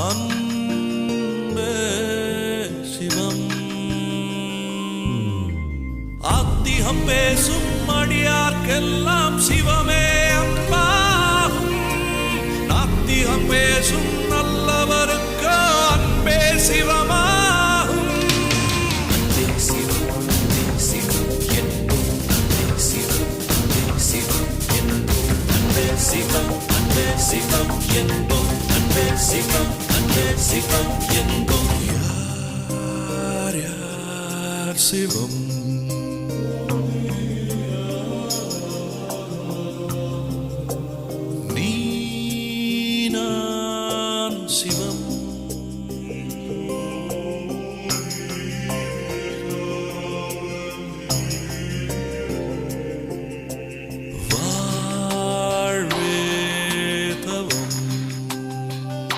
அன்பே சிவம். ஆத்திகம் பேசும் அடியார்க்கெல்லாம் சிவமே அன்பாகும். நாத்திகம் பேசும் நல்லவருக்கு அன்பே சிவமாகும். அன்பே சிவம், அன்பே சிவம் என்போம். அன்பே சிவம், அன்பே சிவம் என்போம். அன்பே சிவம், அன்பே சிவம் என்போம். அன்பே சிவம், அன்பே சிவம் என்போம். யார் யார் சிவம்? நீ நான் சிவம்.